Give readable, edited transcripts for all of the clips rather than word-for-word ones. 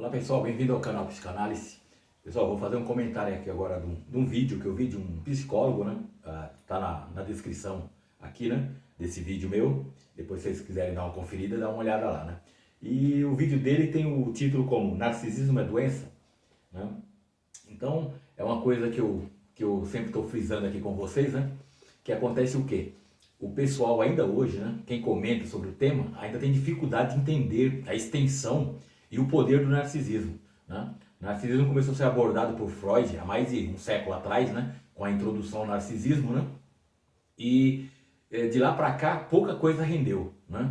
Olá pessoal, bem-vindo ao canal Psicanálise. Pessoal, vou fazer um comentário aqui agora de um vídeo que eu vi de um psicólogo, né? Tá na descrição aqui, né? Desse vídeo meu. Depois, se vocês quiserem dar uma conferida, dá uma olhada lá, né? E o vídeo dele tem o título como Narcisismo é Doença, né? Então, é uma coisa que eu sempre estou frisando aqui com vocês, né? Que acontece o quê? O pessoal ainda hoje, né? Quem comenta sobre o tema, ainda tem dificuldade de entender a extensão e o poder do narcisismo, né? O narcisismo começou a ser abordado por Freud há mais de um século atrás, né? Com a introdução ao narcisismo, né? E de lá para cá, pouca coisa rendeu, né?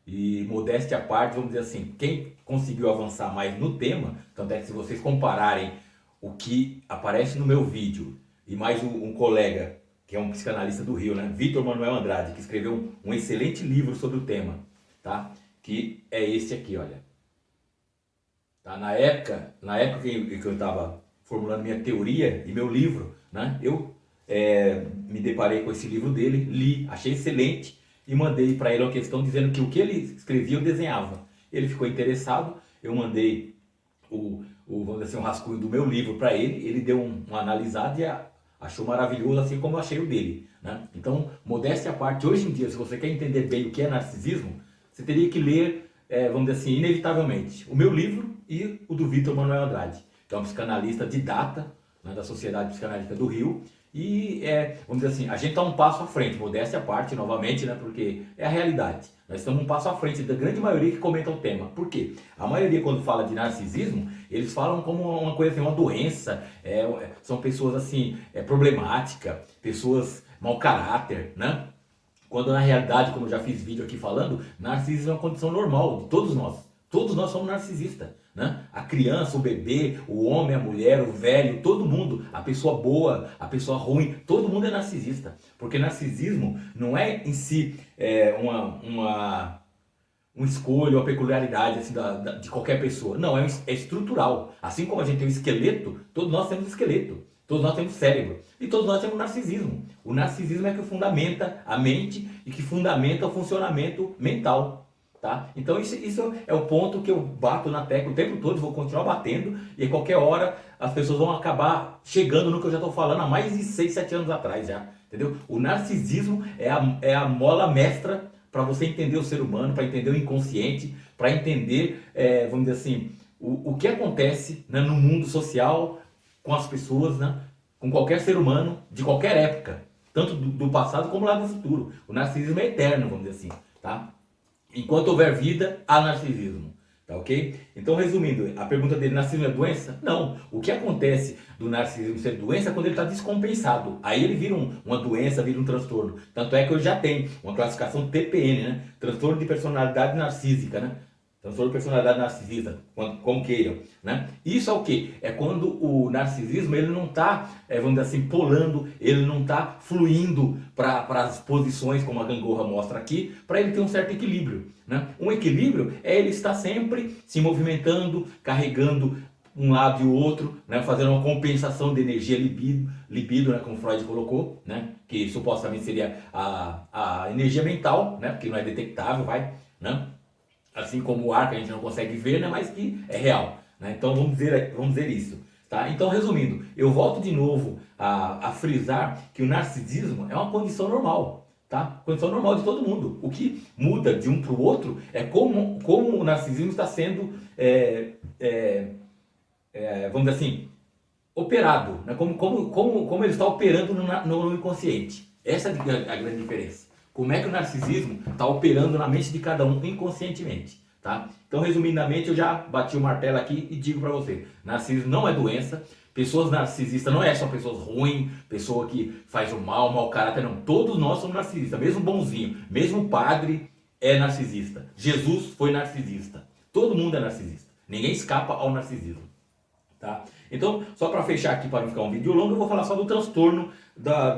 E modéstia à parte, vamos dizer assim, quem conseguiu avançar mais no tema, tanto é que se vocês compararem o que aparece no meu vídeo e mais um colega, que é um psicanalista do Rio, né? Vitor Manuel Andrade, que escreveu um excelente livro sobre o tema, tá? Que é este aqui, olha. Tá? Na época que eu estava formulando minha teoria e meu livro, né? Eu me deparei com esse livro dele, li, achei excelente e mandei para ele uma questão dizendo que o que ele escrevia eu desenhava. Ele ficou interessado, eu mandei vamos dizer assim, um rascunho do meu livro para ele, ele deu uma analisada e achou maravilhoso, assim como eu achei o dele, né? Então, modéstia à parte, hoje em dia, se você quer entender bem o que é narcisismo, você teria que ler, vamos dizer assim, inevitavelmente, o meu livro e o do Vitor Manuel Andrade, que é um psicanalista didata, né, da Sociedade Psicanalítica do Rio. E vamos dizer assim, a gente está um passo à frente, modéstia à parte, novamente, né, porque é a realidade. Nós estamos um passo à frente da grande maioria que comenta o tema. Por quê? A maioria, quando fala de narcisismo, eles falam como uma coisa assim, uma doença, são pessoas assim, problemáticas, pessoas mau caráter, né? Quando na realidade, como eu já fiz vídeo aqui falando, narcisismo é uma condição normal de todos nós. Todos nós somos narcisistas, né? A criança, o bebê, o homem, a mulher, o velho, todo mundo, a pessoa boa, a pessoa ruim, todo mundo é narcisista. Porque narcisismo não é em si uma escolha, uma peculiaridade assim, de qualquer pessoa. Não, é estrutural. Assim como a gente tem um esqueleto, todos nós temos esqueleto. Todos nós temos cérebro. E todos nós temos narcisismo. O narcisismo é que fundamenta a mente e que fundamenta o funcionamento mental. Tá? Então isso é o ponto que eu bato na tecla o tempo todo, vou continuar batendo, e a qualquer hora as pessoas vão acabar chegando no que eu já estou falando há mais de 6, 7 anos atrás já, entendeu? O narcisismo é a mola mestra para você entender o ser humano, para entender o inconsciente, para entender, vamos dizer assim, o que acontece, né, no mundo social, com as pessoas, né, com qualquer ser humano, de qualquer época, tanto do passado como lá do futuro. O narcisismo é eterno, vamos dizer assim, tá? Enquanto houver vida, há narcisismo. Tá ok? Então, resumindo, a pergunta dele, narcisismo é doença? Não. O que acontece do narcisismo ser doença é quando ele está descompensado. Aí ele vira uma doença, vira um transtorno. Tanto é que eu já tenho uma classificação TPN, né? Transtorno de personalidade narcísica, né? Transtorno de personalidade narcisista, como queiram, né? Isso é o que? É quando o narcisismo ele não está, vamos dizer assim, polando, ele não está fluindo para as posições, como a gangorra mostra aqui, para ele ter um certo equilíbrio, né? Um equilíbrio é ele estar sempre se movimentando, carregando um lado e o outro, né? Fazendo uma compensação de energia libido, né? Como Freud colocou, né? Que supostamente seria a energia mental, né? Porque não é detectável, né? Assim como o ar que a gente não consegue ver, né, mas que é real, né? Então vamos dizer isso, tá? Então, resumindo, eu volto de novo a frisar que o narcisismo é uma condição normal, tá? Condição normal de todo mundo. O que muda de um para o outro é como o narcisismo está sendo, vamos dizer assim, operado, né? Como ele está operando no inconsciente. Essa é a grande diferença. Como é que o narcisismo está operando na mente de cada um inconscientemente, tá? Então, resumidamente, eu já bati o martelo aqui e digo para você, narcisismo não é doença, pessoas narcisistas não é só pessoas ruins, pessoa que faz o mal, mau caráter, não. Todos nós somos narcisistas, mesmo bonzinho, mesmo padre é narcisista. Jesus foi narcisista. Todo mundo é narcisista. Ninguém escapa ao narcisismo. Tá? Então, só para fechar aqui, para não ficar um vídeo longo, eu vou falar só do transtorno da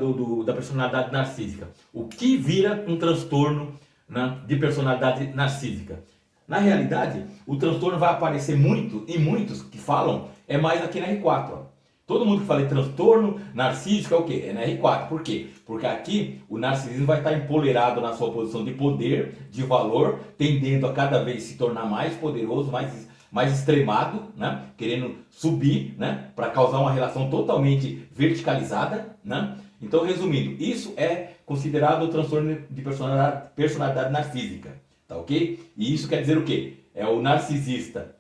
personalidade narcísica. O que vira um transtorno, né, de personalidade narcísica? Na realidade, o transtorno vai aparecer muito, e muitos que falam, é mais aqui na R4. Ó. Todo mundo que fala de transtorno narcísico é o quê? É na R4. Por quê? Porque aqui o narcisismo vai estar empolerado na sua posição de poder, de valor, tendendo a cada vez se tornar mais poderoso, mais mais extremado, né? Querendo subir, né? Para causar uma relação totalmente verticalizada, né? Então, resumindo, isso é considerado o transtorno de personalidade narcísica, tá ok? E isso quer dizer o quê? É o narcisista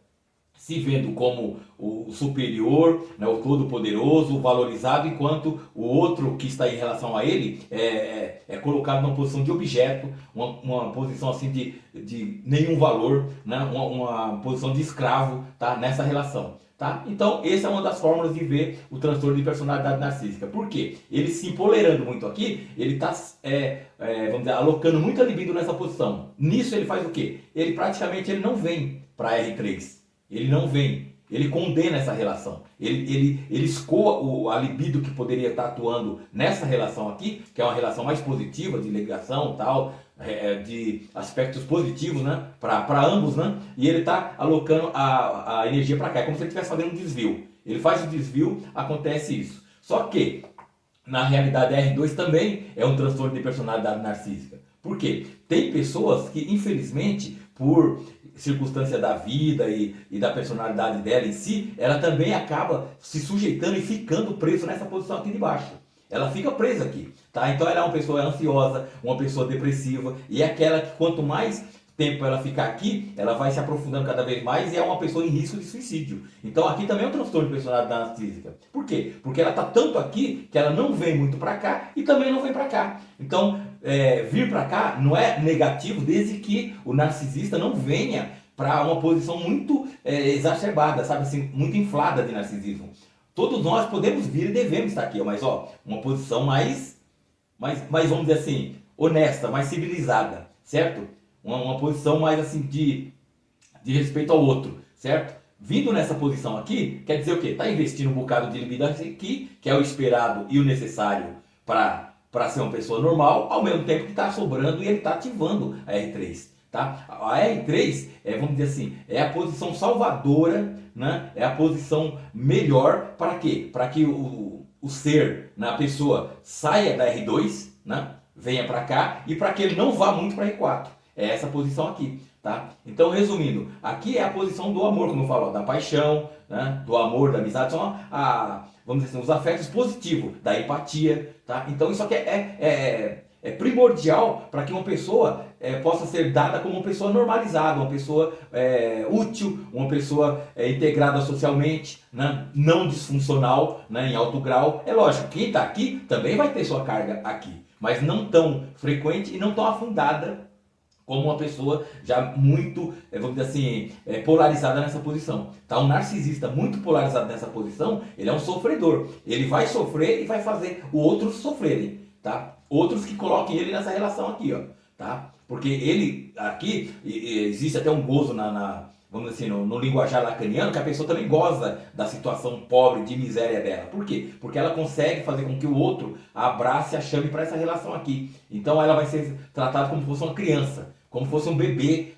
se vendo como o superior, né, o todo-poderoso, o valorizado, enquanto o outro que está em relação a ele é colocado numa posição de objeto, uma posição assim de nenhum valor, né, uma posição de escravo, tá, nessa relação. Tá? Então, essa é uma das formas de ver o transtorno de personalidade narcísica. Por quê? Ele se empolerando muito aqui, ele está, vamos dizer, alocando muita libido nessa posição. Nisso ele faz o quê? Ele praticamente não vem para R3. Ele não vem. Ele condena essa relação. Ele escoa a libido que poderia estar atuando nessa relação aqui, que é uma relação mais positiva, de ligação tal, de aspectos positivos, né, para ambos, né, e ele está alocando a energia para cá. É como se ele estivesse fazendo um desvio. Ele faz o desvio, acontece isso. Só que, na realidade, a R2 também é um transtorno de personalidade narcísica. Por quê? Tem pessoas que, infelizmente, por circunstância da vida e da personalidade dela em si, ela também acaba se sujeitando e ficando preso nessa posição aqui de baixo. Ela fica presa aqui, tá? Então ela é uma pessoa ansiosa, uma pessoa depressiva, e é aquela que quanto mais tempo ela ficar aqui, ela vai se aprofundando cada vez mais e é uma pessoa em risco de suicídio. Então aqui também é um transtorno de personalidade narcísica. Por quê? Porque ela está tanto aqui que ela não vem muito para cá e também não vem para cá. Então vir para cá não é negativo desde que o narcisista não venha para uma posição muito exacerbada, sabe assim, muito inflada de narcisismo. Todos nós podemos vir e devemos estar aqui, mas uma posição mais vamos dizer assim, honesta, mais civilizada, certo? Uma posição mais assim de respeito ao outro, certo? Vindo nessa posição aqui, quer dizer o quê? Está investindo um bocado de libido aqui, que é o esperado e o necessário para ser uma pessoa normal, ao mesmo tempo que está sobrando e ele está ativando a R3. Tá? A R3 vamos dizer assim, é a posição salvadora, né? É a posição melhor para quê? Para que o ser, né, a pessoa saia da R2, né? Venha para cá e para que ele não vá muito para R4. É essa posição aqui, tá? Então, resumindo, aqui é a posição do amor, como eu falo, da paixão, né? Do amor, da amizade, são vamos dizer assim, os afetos positivos, da empatia, tá? Então, isso aqui é primordial para que uma pessoa possa ser dada como uma pessoa normalizada, uma pessoa útil, uma pessoa integrada socialmente, né? Não disfuncional, né? Em alto grau. É lógico, quem está aqui também vai ter sua carga aqui, mas não tão frequente e não tão afundada como uma pessoa já muito, vamos dizer assim, polarizada nessa posição. Tá? Um narcisista muito polarizado nessa posição, ele é um sofredor. Ele vai sofrer e vai fazer os outros sofrerem, tá? Outros que coloquem ele nessa relação aqui, ó, tá? Porque ele, aqui, existe até um gozo vamos dizer assim, no linguajar lacaniano, que a pessoa também goza da situação pobre, de miséria dela. Por quê? Porque ela consegue fazer com que o outro abrace e a chame para essa relação aqui. Então ela vai ser tratada como se fosse uma criança, como se fosse um bebê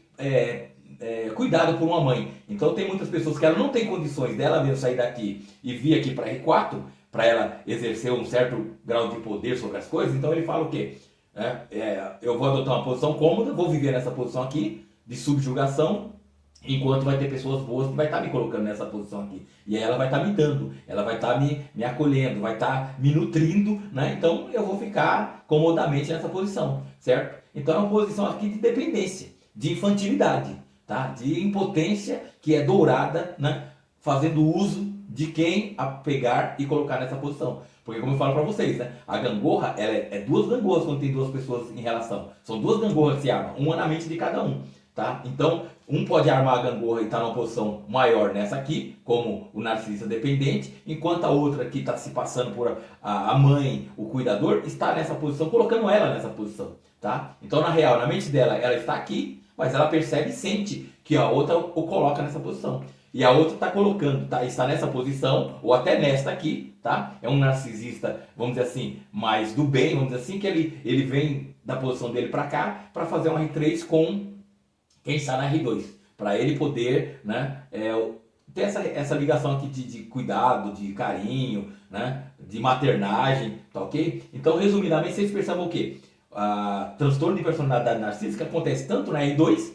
cuidado por uma mãe. Então tem muitas pessoas que ela não tem condições dela mesmo sair daqui e vir aqui para R4, para ela exercer um certo grau de poder sobre as coisas. Então ele fala o quê? Eu vou adotar uma posição cômoda, vou viver nessa posição aqui de subjugação, enquanto vai ter pessoas boas que vai estar me colocando nessa posição aqui. E aí ela vai estar me dando, ela vai estar me acolhendo, vai estar me nutrindo, né? Então eu vou ficar comodamente nessa posição, certo? Então é uma posição aqui de dependência, de infantilidade, tá? De impotência que é dourada, né? Fazendo uso de quem a pegar e colocar nessa posição. Porque como eu falo para vocês, né? A gangorra, ela é duas gangorras quando tem duas pessoas em relação. São duas gangorras que se armam, uma na mente de cada um. Tá? Então, um pode armar a gangorra e estar numa posição maior nessa aqui, como o narcisista dependente, enquanto a outra que está se passando por a mãe, o cuidador, está nessa posição, colocando ela nessa posição. Tá? Então, na real, na mente dela, ela está aqui, mas ela percebe e sente que a outra o coloca nessa posição. E a outra está colocando, está nessa posição, ou até nesta aqui, tá? É um narcisista, vamos dizer assim, mais do bem, vamos dizer assim, que ele vem da posição dele para cá, para fazer um R3 com quem está na R2, para ele poder, né, ter essa ligação aqui de cuidado, de carinho, né, de maternagem, tá ok? Então, resumidamente, vocês percebem o quê? Transtorno de personalidade narcísica acontece tanto na R2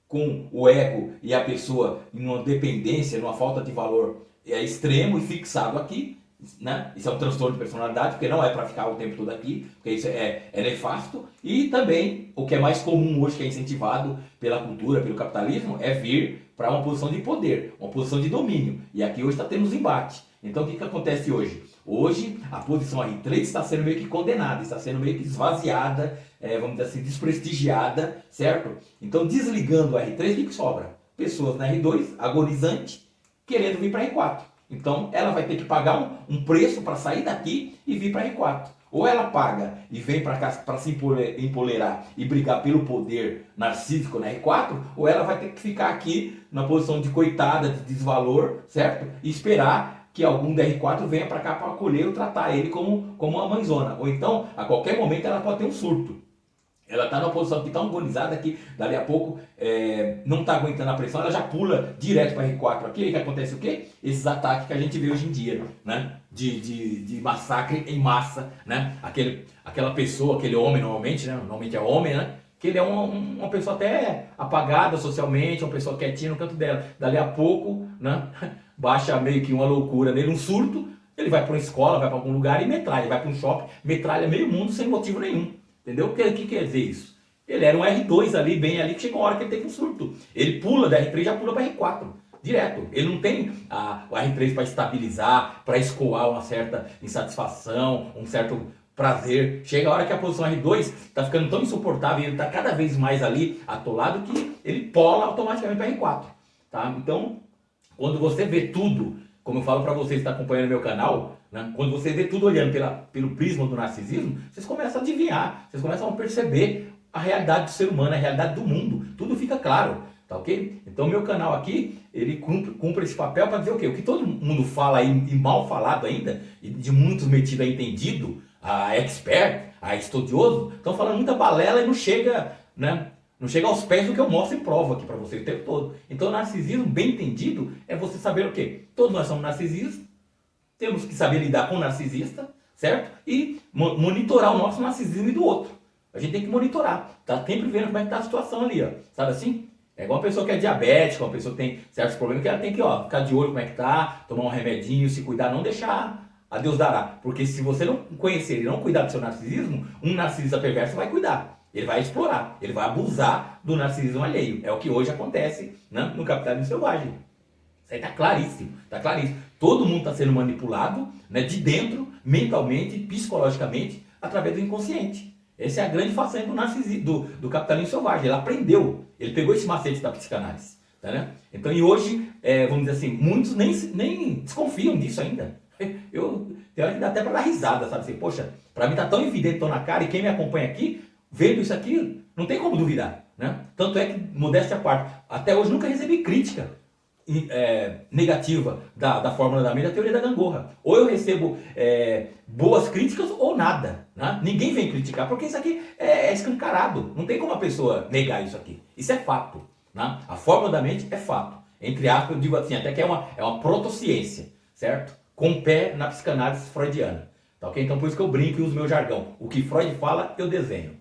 com o ego e a pessoa em uma dependência, numa falta de valor extremo e fixado aqui, né? Isso é um transtorno de personalidade, porque não é para ficar o tempo todo aqui, porque isso é nefasto. E também, o que é mais comum hoje, que é incentivado pela cultura, pelo capitalismo, é vir para uma posição de poder, uma posição de domínio. E aqui hoje está tendo uns embates. Então o que acontece hoje? Hoje a posição R3 está sendo meio que condenada, está sendo meio que esvaziada, vamos dizer assim, desprestigiada, certo? Então desligando o R3, o que sobra? Pessoas na R2, agonizante, querendo vir para R4. Então ela vai ter que pagar um preço para sair daqui e vir para R4. Ou ela paga e vem para cá para se empolerar e brigar pelo poder narcísico na R4, ou ela vai ter que ficar aqui na posição de coitada, de desvalor, certo? E esperar que algum da R4 venha para cá para acolher ou tratar ele como uma mãezona. Ou então, a qualquer momento, ela pode ter um surto. Ela está numa posição que está agonizada que dali a pouco não está aguentando a pressão, ela já pula direto para R4 aqui. E que acontece o quê? Esses ataques que a gente vê hoje em dia, né? De massacre em massa, né? Aquela pessoa, aquele homem normalmente, né? Normalmente é homem, né? Que ele é uma pessoa até apagada socialmente, uma pessoa quietinha no canto dela. Dali a pouco, né? Baixa meio que uma loucura nele, um surto, ele vai para uma escola, vai para algum lugar e metralha, ele vai para um shopping, metralha meio mundo sem motivo nenhum. Entendeu? O que quer dizer isso? Ele era um R2 ali, bem ali, que chegou uma hora que ele teve um surto. Ele pula da R3 e já pula para R4, direto. Ele não tem o R3 para estabilizar, para escoar uma certa insatisfação, um certo prazer. Chega a hora que a posição R2 está ficando tão insuportável e ele está cada vez mais ali atolado que ele pola automaticamente para R4. Tá? Então, quando você vê tudo, como eu falo para vocês que estão acompanhando meu canal, né? Quando você vê tudo olhando pelo prisma do narcisismo, vocês começam a adivinhar, vocês começam a perceber a realidade do ser humano, a realidade do mundo, tudo fica claro, tá ok? Então o meu canal aqui, ele cumpre esse papel para dizer o quê? O que todo mundo fala aí, e mal falado ainda, e de muitos metido a entendido, a expert, a estudioso, estão falando muita balela e não chega, né? Não chega aos pés do que eu mostro e provo aqui para vocês o tempo todo. Então o narcisismo, bem entendido, é você saber o quê? Todos nós somos narcisistas, temos que saber lidar com o narcisista, certo? E monitorar o nosso narcisismo e do outro. A gente tem que monitorar. Tá sempre vendo como é que tá a situação ali, ó. Sabe assim? É igual uma pessoa que é diabética, uma pessoa que tem certos problemas, que ela tem que, ó, ficar de olho como é que tá, tomar um remedinho, se cuidar, não deixar a Deus dará. Porque se você não conhecer e não cuidar do seu narcisismo, um narcisista perverso vai cuidar. Ele vai explorar, ele vai abusar do narcisismo alheio. É o que hoje acontece, né, no capitalismo selvagem. Isso aí está claríssimo, está claríssimo. Todo mundo está sendo manipulado, né, de dentro, mentalmente, psicologicamente, através do inconsciente. Essa é a grande façanha do narcisismo, do capitalismo selvagem. Ele aprendeu, ele pegou esse macete da psicanálise. Tá, né? Então, e hoje, vamos dizer assim, muitos nem desconfiam disso ainda. Tem hora que dá até para dar risada, sabe? Assim, poxa, para mim está tão evidente, estou na cara, e quem me acompanha aqui, vendo isso aqui, não tem como duvidar. Né? Tanto é que, modéstia à parte, até hoje nunca recebi crítica negativa da fórmula da mente, da teoria da gangorra. Ou eu recebo boas críticas ou nada. Né? Ninguém vem criticar, porque isso aqui é escancarado. Não tem como a pessoa negar isso aqui. Isso é fato. Né? A fórmula da mente é fato. Entre aspas, eu digo assim, até que é uma protociência, certo? Com pé na psicanálise freudiana. Tá, okay? Então por isso que eu brinco e uso meu jargão. O que Freud fala, eu desenho.